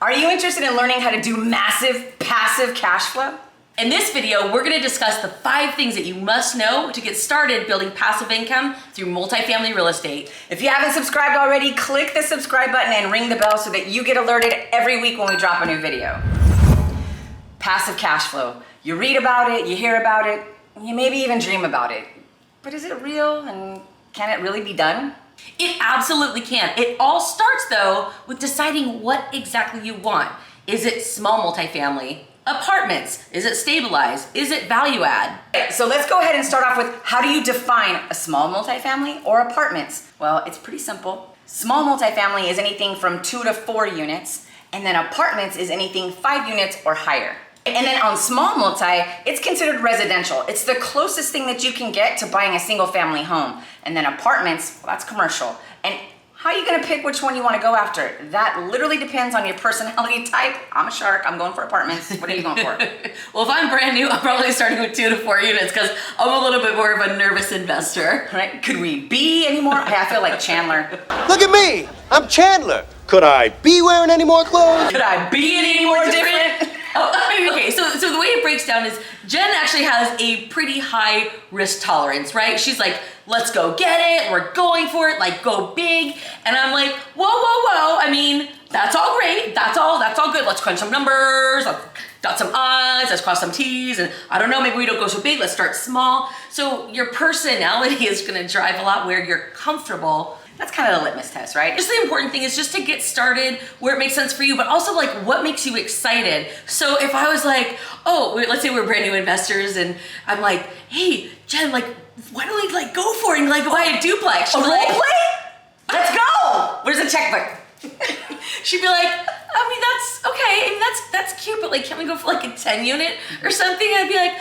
Are you interested in learning how to do massive passive cash flow? In this video, we're gonna discuss the 5 things that you must know to get started building passive income through multifamily real estate. If you haven't subscribed already, click the subscribe button and ring the bell so that you get alerted every week when we drop a new video. Passive cash flow. You read about it, you hear about it, you maybe even dream about it. But is it real and can it really be done? It absolutely can. It all starts though with deciding what exactly you want. Is it small multifamily? Apartments? Is it stabilized? Is it value add? So let's go ahead and start off with, how do you define a small multifamily or apartments? Well, it's pretty simple. Small multifamily is anything from 2 to 4 units, and then apartments is anything 5 units or higher. And then on small multi, it's considered residential. It's the closest thing that you can get to buying a single family home. And then apartments, well, that's commercial. And how are you gonna pick which one you wanna go after? That literally depends on your personality type. I'm a shark, I'm going for apartments. What are you going for? Well, if I'm brand new, I'm probably starting with 2 to 4 units because I'm a little bit more of a nervous investor. Right? Could we be any more? Hey, I feel like Chandler. Look at me! I'm Chandler. Could I be wearing any more clothes? Could I be any more different? Oh, okay, so the way it breaks down is Jen actually has a pretty high risk tolerance, right? She's like, let's go get it, we're going for it, like go big. And I'm like, whoa. I mean, that's all great, that's all good. Let's crunch some numbers, let's dot some I's, let's cross some T's, and I don't know, maybe we don't go so big, let's start small. So your personality is gonna drive a lot where you're comfortable. That's kind of the litmus test, right? Just the important thing is just to get started where it makes sense for you, but also like what makes you excited. So if I was like, oh, let's say we're brand new investors and I'm like, hey, Jen, like, why don't we like go for it and like buy a duplex? A role play? Let's go! Where's the checkbook? She'd be like, I mean, that's okay. I mean, that's cute, but like, can't we go for like a 10 unit or something? I'd be like,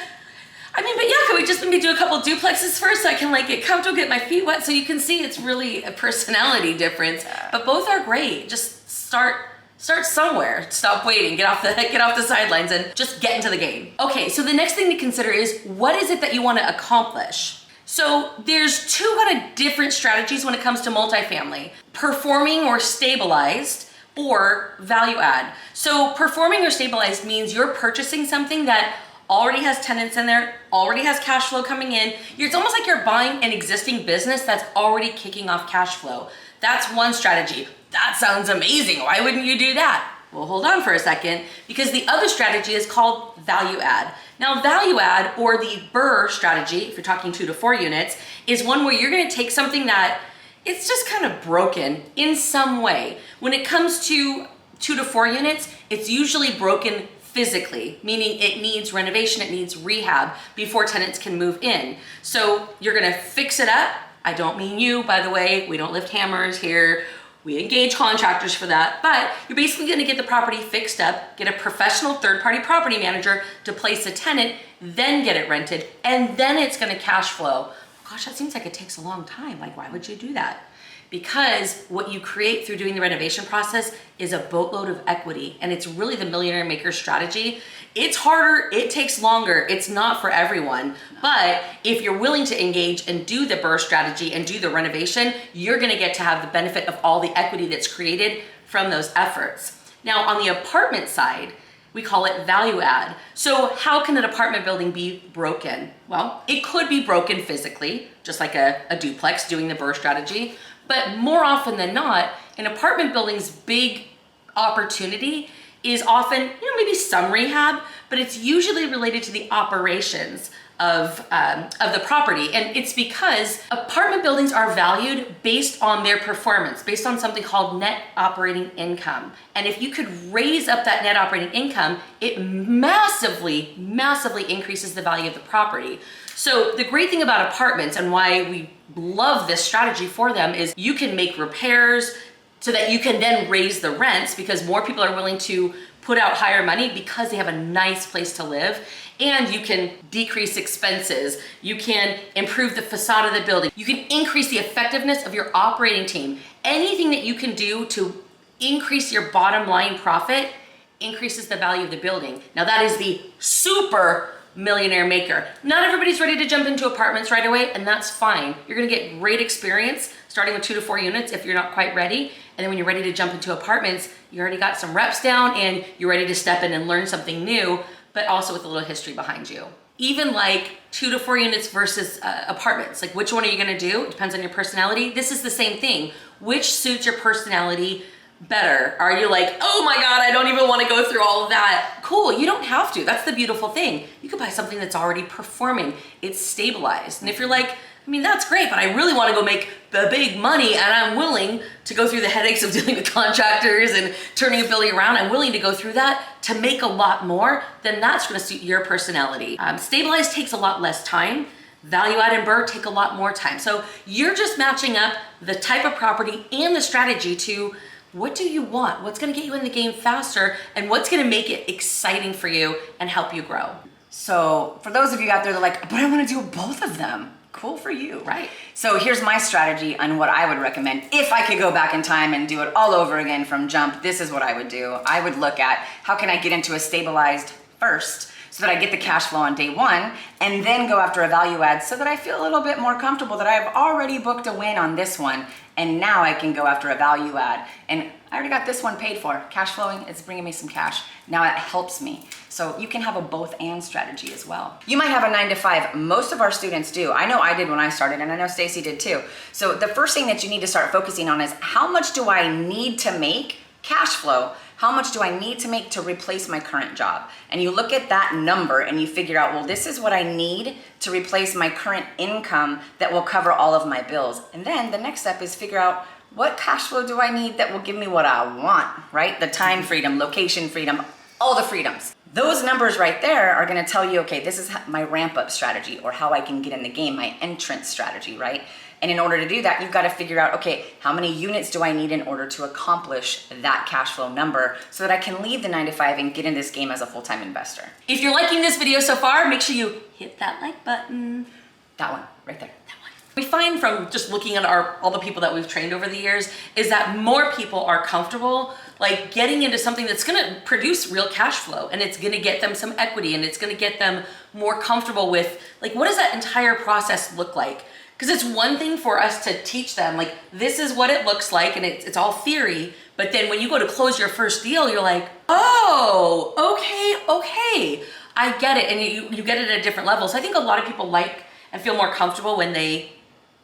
I mean, but yeah, can we just maybe do a couple duplexes first so I can like get comfortable, get my feet wet, so you can see it's really a personality difference. But both are great. Just start somewhere. Stop waiting. Get off the sidelines and just get into the game. Okay, so the next thing to consider is, what is it that you want to accomplish? So there's 2 kind of different strategies when it comes to multifamily: performing or stabilized, or value add. So performing or stabilized means you're purchasing something that already has tenants in there, already has cash flow coming in. It's almost like you're buying an existing business that's already kicking off cash flow. That's one strategy. That sounds amazing. Why wouldn't you do that? Well, hold on for a second, because the other strategy is called value add. Now, value add, or the BRRRR strategy, if you're talking 2 to 4 units, is one where you're gonna take something that it's just kind of broken in some way. When it comes to 2 to 4 units, it's usually broken physically, meaning it needs renovation, it needs rehab before tenants can move in. So you're gonna fix it up. I don't mean you, by the way, we don't lift hammers here. We engage contractors for that, but you're basically gonna get the property fixed up, get a professional third-party property manager to place a tenant, then get it rented, and then it's gonna cash flow. Gosh, that seems like it takes a long time. Like, why would you do that? Because what you create through doing the renovation process is a boatload of equity, and it's really the millionaire maker strategy. It's harder, it takes longer, it's not for everyone, but if you're willing to engage and do the BRRRR strategy and do the renovation, you're gonna get to have the benefit of all the equity that's created from those efforts. Now, on the apartment side, we call it value add. So how can an apartment building be broken? Well, it could be broken physically, just like a duplex doing the BRRRR strategy. But more often than not, an apartment building's big opportunity is often, maybe some rehab, but it's usually related to the operations of the property. And it's because apartment buildings are valued based on their performance, based on something called net operating income. And if you could raise up that net operating income, it massively increases the value of the property. So the great thing about apartments and why we love this strategy for them is you can make repairs so that you can then raise the rents, because more people are willing to put out higher money because they have a nice place to live. And you can decrease expenses. You can improve the facade of the building. You can increase the effectiveness of your operating team. Anything that you can do to increase your bottom line profit increases the value of the building. Now that is the super millionaire maker. Not everybody's ready to jump into apartments right away, and that's fine. You're gonna get great experience starting with 2 to 4 units if you're not quite ready, And then when you're ready to jump into apartments, you already got some reps down and you're ready to step in and learn something new, but also with a little history behind you. Even like 2 to 4 units versus apartments, like which one are you gonna do? It depends on your personality. This is the same thing. Which suits your personality better? Are you like, oh my God, I don't even wanna go through all of that? Cool, you don't have to. That's the beautiful thing. You could buy something that's already performing. It's stabilized. And if you're like, I mean, that's great, but I really wanna go make the big money and I'm willing to go through the headaches of dealing with contractors and turning a building around. I'm willing to go through that to make a lot more, then that's gonna suit your personality. Stabilized takes a lot less time. Value add and BRRRR take a lot more time. So you're just matching up the type of property and the strategy to what do you want? What's gonna get you in the game faster and what's gonna make it exciting for you and help you grow? So for those of you out there that are like, but I wanna do both of them. Cool for you. Right. So here's my strategy on what I would recommend. If I could go back in time and do it all over again from jump, this is what I would do. I would look at how can I get into a stabilized first so that I get the cash flow on day one, and then go after a value add so that I feel a little bit more comfortable that I've already booked a win on this one, and now I can go after a value add. And I already got this one paid for. Cash flowing, it's bringing me some cash. Now it helps me. So you can have a both and strategy as well. You might have a 9 to 5. Most of our students do. I know I did when I started, and I know Stacy did too. So the first thing that you need to start focusing on is how much do I need to make cash flow? How much do I need to make to replace my current job? And you look at that number and you figure out, well, this is what I need to replace my current income that will cover all of my bills. And then the next step is figure out what cash flow do I need that will give me what I want, right? The time freedom, location freedom, all the freedoms. Those numbers right there are gonna tell you, okay, this is my ramp up strategy or how I can get in the game, my entrance strategy, right? And in order to do that, you've got to figure out, okay, how many units do I need in order to accomplish that cash flow number so that I can leave the 9 to 5 and get in this game as a full-time investor. If you're liking this video so far, make sure you hit that like button. That one, right there. That one. We find from just looking at all the people that we've trained over the years is that more people are comfortable like getting into something that's gonna produce real cash flow, and it's gonna get them some equity, and it's gonna get them more comfortable with, like, what does that entire process look like? Because it's one thing for us to teach them, like, this is what it looks like, and it's all theory, but then when you go to close your first deal, you're like, oh, okay, I get it, and you get it at a different level. So I think a lot of people like and feel more comfortable when they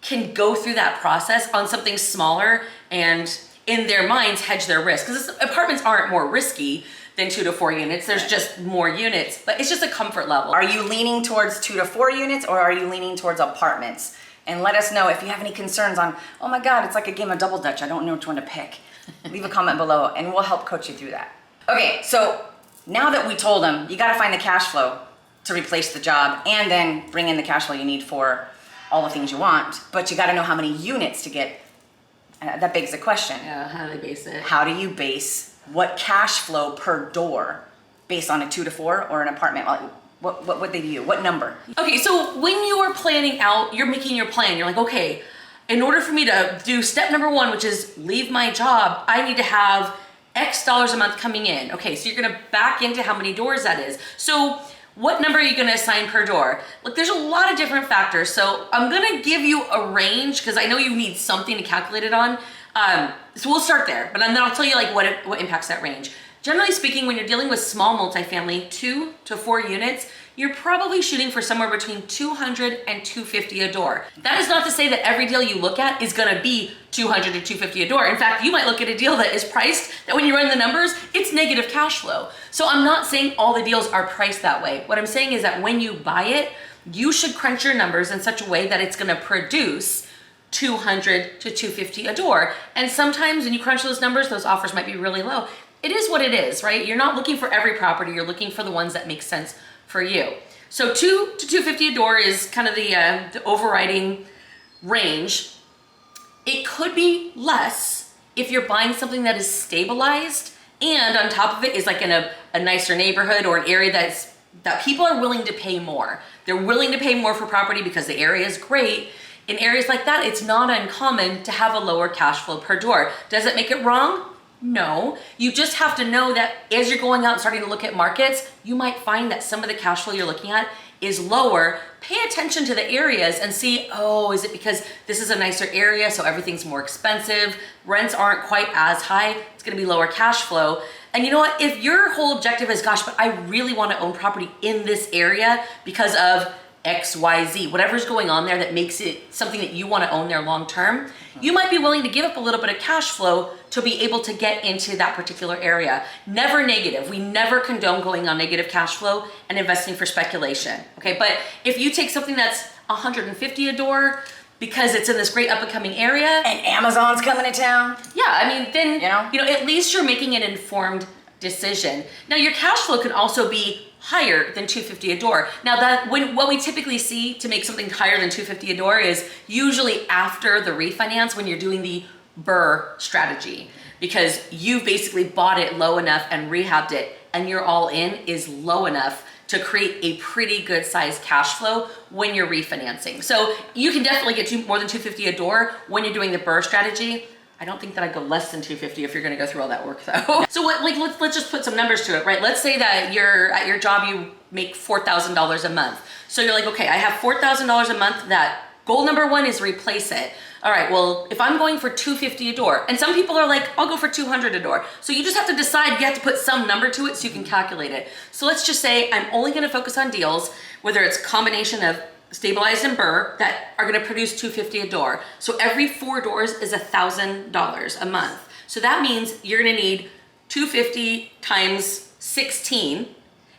can go through that process on something smaller and in their minds hedge their risk. Because apartments aren't more risky than 2 to 4 units. There's just more units, but it's just a comfort level. Are you leaning towards 2 to 4 units or are you leaning towards apartments? And let us know if you have any concerns on, oh my God, it's like a game of double dutch. I don't know which one to pick. Leave a comment below and we'll help coach you through that. Okay, so now that we told them, you gotta find the cash flow to replace the job and then bring in the cash flow you need for all the things you want, but you gotta know how many units to get. That begs the question. Yeah, how do they base it? How do you base what cash flow per door based on a 2 to 4 or an apartment? What would they do? What number? Okay, so when you are planning out, you're making your plan. You're like, okay, in order for me to do step number 1, which is leave my job, I need to have X dollars a month coming in. Okay, so you're gonna back into how many doors that is. So what number are you gonna assign per door? Look, there's a lot of different factors. So I'm gonna give you a range because I know you need something to calculate it on. So we'll start there, but then I'll tell you like what impacts that range. Generally speaking, when you're dealing with small multifamily, 2 to 4 units, you're probably shooting for somewhere between 200 and 250 a door. That is not to say that every deal you look at is gonna be 200 to 250 a door. In fact, you might look at a deal that is priced that when you run the numbers, it's negative cash flow. So I'm not saying all the deals are priced that way. What I'm saying is that when you buy it, you should crunch your numbers in such a way that it's gonna produce 200 to 250 a door. And sometimes when you crunch those numbers, those offers might be really low. It is what it is, right? You're not looking for every property, you're looking for the ones that make sense for you. So 2 to 250 a door is kind of the overriding range. It could be less if you're buying something that is stabilized and on top of it is like in a nicer neighborhood or an area that people are willing to pay more. They're willing to pay more for property because the area is great. In areas like that, it's not uncommon to have a lower cash flow per door. Does it make it wrong? No, you just have to know that as you're going out and starting to look at markets, you might find that some of the cash flow you're looking at is lower, pay attention to the areas and see, oh, is it because this is a nicer area, so everything's more expensive, rents aren't quite as high, it's gonna be lower cash flow. And you know what, if your whole objective is, gosh, but I really wanna own property in this area because of X, Y, Z, whatever's going on there that makes it something that you wanna own there long term, you might be willing to give up a little bit of cash flow to be able to get into that particular area. Never negative. We never condone going on negative cash flow and investing for speculation, okay? But if you take something that's $150 a door because it's in this great up and coming area. And Amazon's coming to town. Yeah, I mean, then, You know? at least you're making an informed decision. Now your cash flow can also be higher than $250 a door. Now what we typically see to make something higher than $250 a door is usually after the refinance when you're doing the BRRRR strategy, because you've basically bought it low enough and rehabbed it and your all in is low enough to create a pretty good sized cash flow when you're refinancing. So you can definitely get more than $250 a door when you're doing the BRRRR strategy. I don't think that I'd go less than $250 if you're gonna go through all that work though. So let's just put some numbers to it, right? Let's say that you're at your job, you make $4,000 a month. So you're like, okay, I have $4,000 a month. That goal number one is replace it. All right, well, if I'm going for $250 a door, and some people are like, I'll go for $200 a door. So you just have to decide, you have to put some number to it so you can calculate it. So let's just say I'm only gonna focus on deals, whether it's combination of stabilized and BRRRR, that are gonna produce $250 a door. So every 4 doors is $1,000 a month. So that means you're gonna need $250 times 16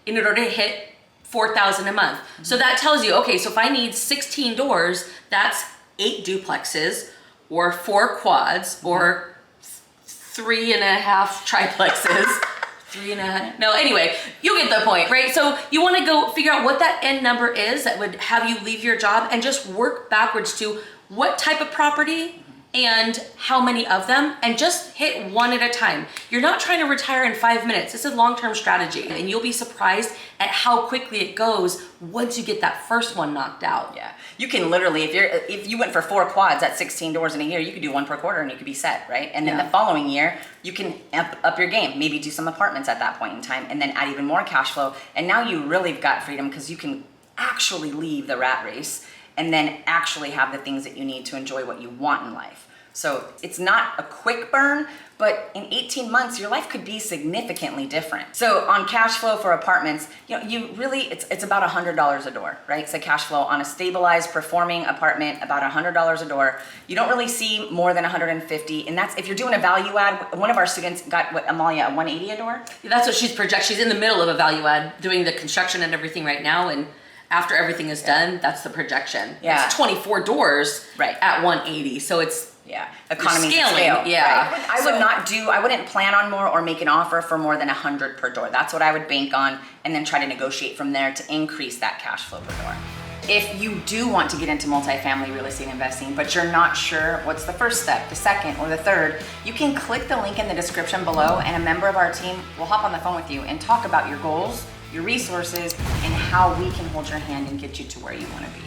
in order to hit $4,000 a month. So that tells you, okay, so if I need 16 doors, that's 8 duplexes or 4 quads or 3.5 triplexes. 3.5. No, anyway, you get the point, right? So you want to go figure out what that end number is that would have you leave your job and just work backwards to what type of property and how many of them, and just hit one at a time. You're not trying to retire in 5 minutes. This is long-term strategy, and you'll be surprised at how quickly it goes once you get that first one knocked out. Yeah, you can literally, if you went for 4 quads at 16 doors in a year, you could do 1 per quarter and you could be set, right? And then the following year, you can up your game, maybe do some apartments at that point in time, and then add even more cash flow. And now you really have got freedom because you can actually leave the rat race and then actually have the things that you need to enjoy what you want in life. So it's not a quick burn, but in 18 months, your life could be significantly different. So on cash flow for apartments, you really, it's about $100 a door, right? So cash flow on a stabilized performing apartment, about $100 a door. You don't really see more than 150, and that's if you're doing a value add. One of our students got, Amalia, a 180 a door? Yeah, that's what she's projecting. She's in the middle of a value add, doing the construction and everything right now, and after everything is done, that's the projection. Yeah. It's 24 doors right at 180, so it's economy scaling. Scale, yeah. Right? I wouldn't plan on more or make an offer for more than 100 per door. That's what I would bank on, and then try to negotiate from there to increase that cash flow per door. If you do want to get into multifamily real estate investing, but you're not sure what's the first step, the second, or the third, you can click the link in the description below, and a member of our team will hop on the phone with you and talk about your goals, your resources, and how we can hold your hand and get you to where you want to be.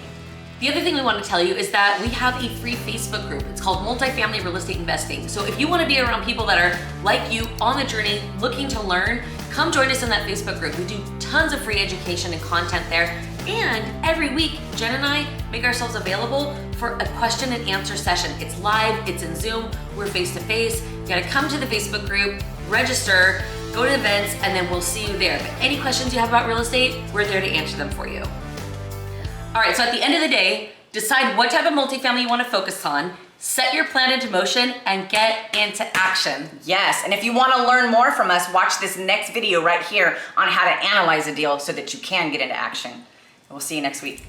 The other thing we want to tell you is that we have a free Facebook group. It's called Multifamily Real Estate Investing. So if you want to be around people that are like you, on the journey, looking to learn, come join us in that Facebook group. We do tons of free education and content there. And every week, Jen and I make ourselves available for a question and answer session. It's live, it's in Zoom, we're face to face. You gotta come to the Facebook group, register, go to events, and then we'll see you there. But any questions you have about real estate, we're there to answer them for you. All right, so at the end of the day, decide what type of multifamily you want to focus on, set your plan into motion, and get into action. Yes, and if you want to learn more from us, watch this next video right here on how to analyze a deal so that you can get into action. We'll see you next week.